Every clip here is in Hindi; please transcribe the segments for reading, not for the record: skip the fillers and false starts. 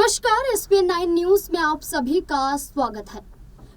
नमस्कार, SPN9 न्यूज में आप सभी का स्वागत है।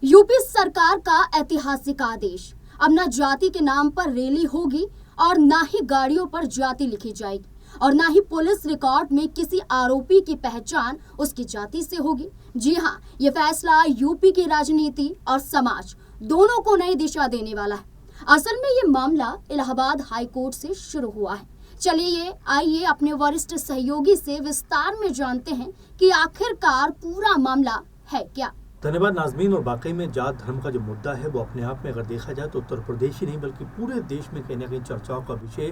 यूपी सरकार का ऐतिहासिक आदेश, अब न जाति के नाम पर रैली होगी और न ही गाड़ियों पर जाति लिखी जाएगी और न ही पुलिस रिकॉर्ड में किसी आरोपी की पहचान उसकी जाति से होगी। जी हाँ, ये फैसला यूपी की राजनीति और समाज दोनों को नई दिशा देने वाला है। असल में ये मामला इलाहाबाद हाई कोर्ट से शुरू हुआ है। चलिए आइए अपने वरिष्ठ सहयोगी से विस्तार में जानते हैं कि आखिरकार पूरा मामला है क्या। धन्यवाद नाज़मीन। और वाकई में जात धर्म का जो मुद्दा है वो अपने आप में अगर देखा जाए तो उत्तर प्रदेश ही नहीं बल्कि पूरे देश में कहीं ना कहीं चर्चाओं का विषय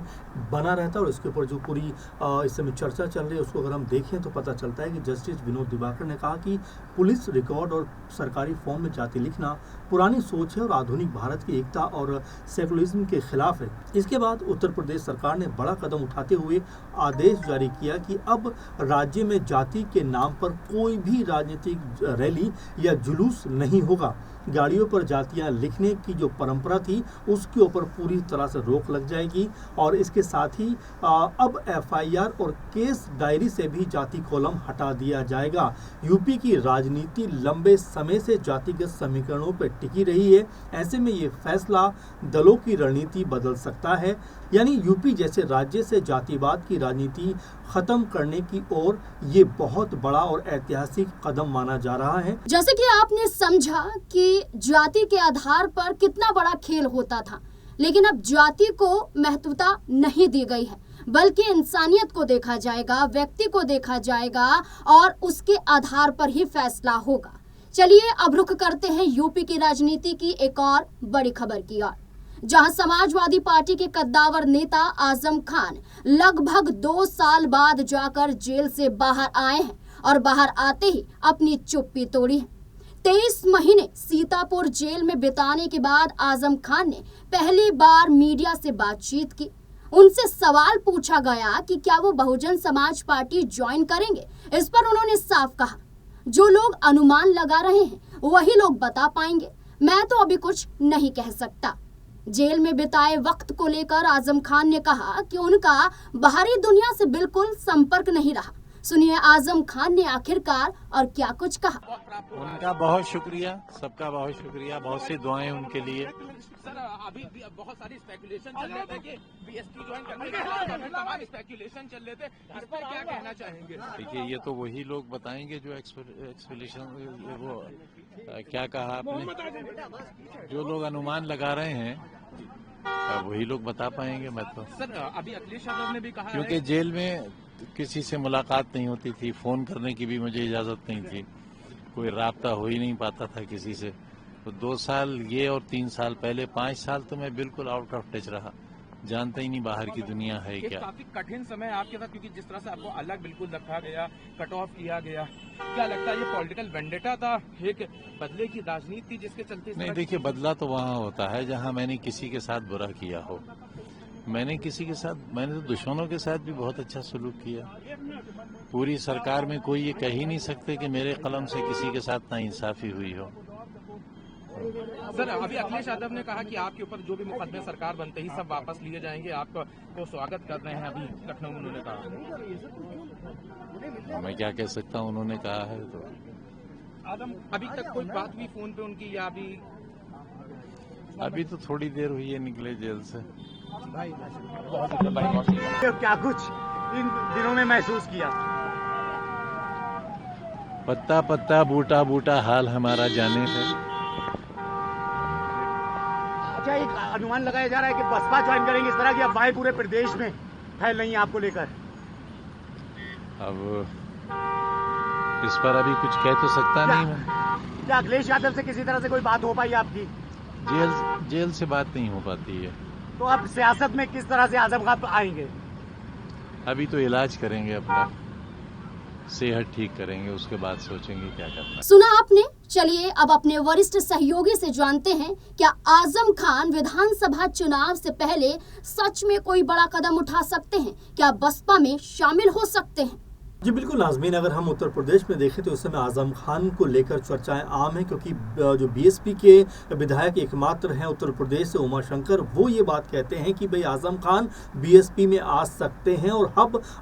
बना रहता है। और इसके ऊपर जो पूरी इस समय चर्चा चल रही है उसको अगर हम देखें तो पता चलता है कि जस्टिस विनोद दिवाकर ने कहा कि पुलिस रिकॉर्ड और सरकारी फॉर्म में जाति लिखना पुरानी सोच है और आधुनिक भारत की एकता और सेकुलरिज्म के खिलाफ है। इसके बाद उत्तर प्रदेश सरकार ने बड़ा कदम उठाते हुए आदेश जारी किया कि अब राज्य में जाति के नाम पर कोई भी राजनीतिक रैली या जुलूस नहीं होगा। गाड़ियों पर जातियां लिखने की जो परंपरा थी उसके ऊपर पूरी तरह से रोक लग जाएगी और इसके साथ ही अब FIR और केस डायरी से भी जाति कॉलम हटा दिया जाएगा। यूपी की राजनीति लंबे समय से जातिगत समीकरणों पर टिकी रही है। ऐसे में ये फैसला दलों की रणनीति बदल सकता है, यानी यूपी जैसे राज्य से जातिवाद की राजनीति खत्म करने की ओर ये बहुत बड़ा और ऐतिहासिक कदम माना जा रहा है। जैसे कि आपने समझा कि जाति के आधार पर कितना बड़ा खेल होता था, लेकिन अब जाति को महत्वता नहीं दी गई है बल्कि इंसानियत को देखा जाएगा, व्यक्ति को देखा जाएगा और उसके आधार पर ही फैसला होगा। चलिए अब रुख करते हैं यूपी की राजनीति की एक और बड़ी खबर की ओर, जहां समाजवादी पार्टी के कद्दावर नेता आजम खान लगभग 2 साल बाद जाकर जेल से बाहर आए हैं और बाहर आते ही अपनी चुप्पी तोड़ी है। 23 महीने सीतापुर जेल में बिताने के बाद आजम खान ने पहली बार मीडिया से बातचीत की। उनसे सवाल पूछा गया कि क्या वो बहुजन समाज पार्टी ज्वाइन करेंगे। इस पर उन्होंने साफ कहा, जो लोग अनुमान लगा रहे हैं वही लोग बता पाएंगे, मैं तो अभी कुछ नहीं कह सकता। जेल में बिताए वक्त को लेकर आजम खान ने कहा कि उनका बाहरी दुनिया से बिल्कुल संपर्क नहीं रहा। सुनिए आजम खान ने आखिरकार और क्या कुछ कहा। उनका बहुत शुक्रिया, सबका बहुत शुक्रिया, बहुत सी दुआएं उनके लिए। सर अभी बहुत सारी स्पेकुलेशन चल रहे थे कि BSP ज्वाइन करने के बाद तमाम स्पेकुलेशन चल रहे थे, इस पर क्या कहना चाहेंगे? देखिए ये तो वही लोग बताएंगे जो एक्सपेक्टेशन वो क्या कहा आपने, जो लोग अनुमान लगा रहे हैं वही लोग बता पाएंगे। मैं तो सर अभी अखिलेश यादव ने भी कहा क्योंकि जेल में किसी से मुलाकात नहीं होती थी, फोन करने की भी मुझे इजाजत नहीं थी, कोई राब्ता हो ही नहीं पाता था किसी से। तो 2 साल ये और 3 साल पहले 5 साल तो मैं बिल्कुल आउट ऑफ टच रहा, जानता ही नहीं बाहर की दुनिया है क्या। काफी कठिन समय आपके साथ, क्योंकि जिस तरह से आपको अलग बिल्कुल रखा गया, कट ऑफ किया गया, क्या लगता है ये पॉलिटिकल वेंडेटा था, एक बदले की राजनीति जिसके चलते? नहीं देखिए, बदला तो वहाँ होता है जहाँ मैंने किसी के साथ बुरा किया हो। मैंने तो दुश्मनों के साथ भी बहुत अच्छा सलूक किया। पूरी सरकार में कोई ये कह ही नहीं सकते कि मेरे कलम से किसी के साथ नाइंसाफी हुई हो। सर अभी अखिलेश यादव ने कहा कि आपके ऊपर जो भी मुकदमे सरकार बनते ही सब वापस लिए जाएंगे, आपको स्वागत कर रहे हैं। अभी लखनऊ में उन्होंने कहा, मैं क्या कह सकता हूँ, उन्होंने कहा है तो। अभी तक कोई बात हुई फोन पे उनकी या अभी तो थोड़ी देर हुई है निकले जेल से। क्या कुछ इन दिनों में महसूस किया? पत्ता पत्ता बूटा बूटा हाल हमारा जाने है। अच्छा, एक अनुमान लगाया जा रहा है कि बसपा ज्वाइन करेंगे, इस तरह की अफवाहें पूरे प्रदेश में फैल रही हैं आपको लेकर। अब इस पर अभी कुछ कह तो सकता नहीं मैं। क्या अखिलेश यादव से किसी तरह से कोई बात हो पाई आपकी? जेल से बात नहीं हो पाती है। तो अब सियासत में किस तरह से आजम खान आएंगे? अभी तो इलाज करेंगे, अपना सेहत ठीक करेंगे, उसके बाद सोचेंगे क्या करना। सुना आपने। चलिए अब अपने वरिष्ठ सहयोगी से जानते हैं, क्या आजम खान विधानसभा चुनाव से पहले सच में कोई बड़ा कदम उठा सकते हैं? क्या बसपा में शामिल हो सकते हैं? जी बिल्कुल नाज़मीन, अगर हम उत्तर प्रदेश में देखें तो इस समय आज़म खान को लेकर चर्चाएं आम हैं, क्योंकि जो बीएसपी के विधायक एकमात्र हैं उत्तर प्रदेश से, उमाशंकर, वो ये बात कहते हैं कि भाई आज़म खान बीएसपी में आ सकते हैं। और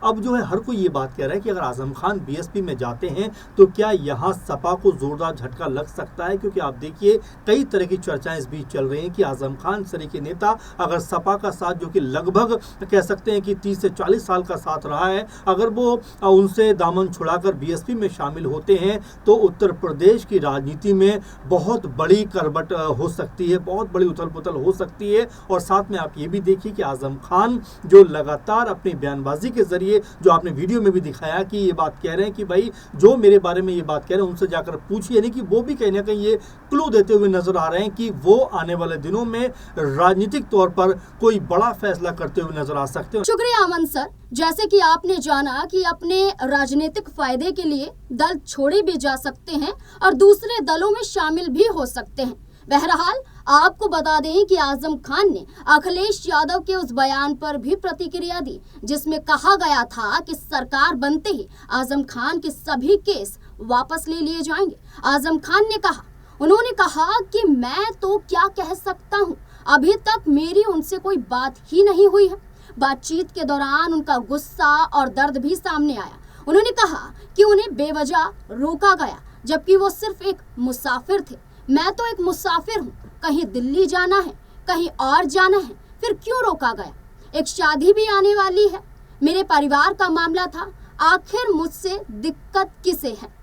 अब जो है हर कोई ये बात कह रहा है कि अगर आज़म खान बीएसपी में जाते हैं तो क्या यहाँ सपा को जोरदार झटका लग सकता है, क्योंकि आप देखिए कई तरह की चर्चाएं इस बीच चल रही हैं कि आज़म खान सरी के नेता अगर सपा का साथ, जो कि लगभग कह सकते हैं कि 30 से 40 साल का साथ रहा है, अगर वो उनसे दामन छुड़ाकर बीएसपी में शामिल होते हैं तो उत्तर प्रदेश की राजनीति में बहुत बड़ी करवट हो सकती है, बहुत बड़ी उथल पुथल हो सकती है। और साथ में आप ये भी देखिए कि आज़म खान जो लगातार अपनी बयानबाजी के जरिए, जो आपने वीडियो में भी दिखाया कि ये बात कह रहे हैं कि भाई जो मेरे बारे में ये बात कह रहे हैं उनसे जाकर पूछिए, यानी कि वो भी कहीं ना कहीं ये क्लू देते हुए नजर आ रहे हैं कि वो आने वाले दिनों में राजनीतिक तौर पर कोई बड़ा फैसला करते हुए नजर आ सकते हैं। शुक्रिया अमन सर। जैसे कि आपने जाना कि अपने राजनीतिक फायदे के लिए दल छोड़े भी जा सकते हैं और दूसरे दलों में शामिल भी हो सकते हैं। बहरहाल आपको बता दें कि आजम खान ने अखिलेश यादव के उस बयान पर भी प्रतिक्रिया दी जिसमें कहा गया था कि सरकार बनते ही आजम खान के सभी केस वापस ले लिए जाएंगे। आजम खान ने कहा, उन्होंने कहा कि मैं तो क्या कह सकता हूँ, अभी तक मेरी उनसे कोई बात ही नहीं हुई है। बातचीत के दौरान उनका गुस्सा और दर्द भी सामने आया। उन्होंने कहा कि उन्हें बेवजह रोका गया, जबकि वो सिर्फ एक मुसाफिर थे। मैं तो एक मुसाफिर हूँ, कहीं दिल्ली जाना है, कहीं और जाना है, फिर क्यों रोका गया? एक शादी भी आने वाली है, मेरे परिवार का मामला था, आखिर मुझसे दिक्कत किसे है?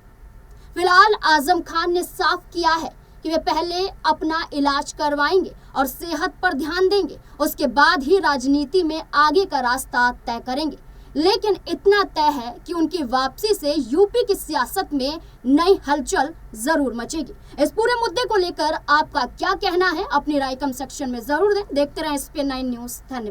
फिलहाल आजम खान ने साफ किया है कि वे पहले अपना इलाज करवाएंगे और सेहत पर ध्यान देंगे, उसके बाद ही राजनीति में आगे का रास्ता तय करेंगे। लेकिन इतना तय है कि उनकी वापसी से यूपी की सियासत में नई हलचल जरूर मचेगी। इस पूरे मुद्दे को लेकर आपका क्या कहना है? अपनी राय कमेंट सेक्शन में जरूर दें। देखते रहें SPN9 न्यूज़। धन्यवाद।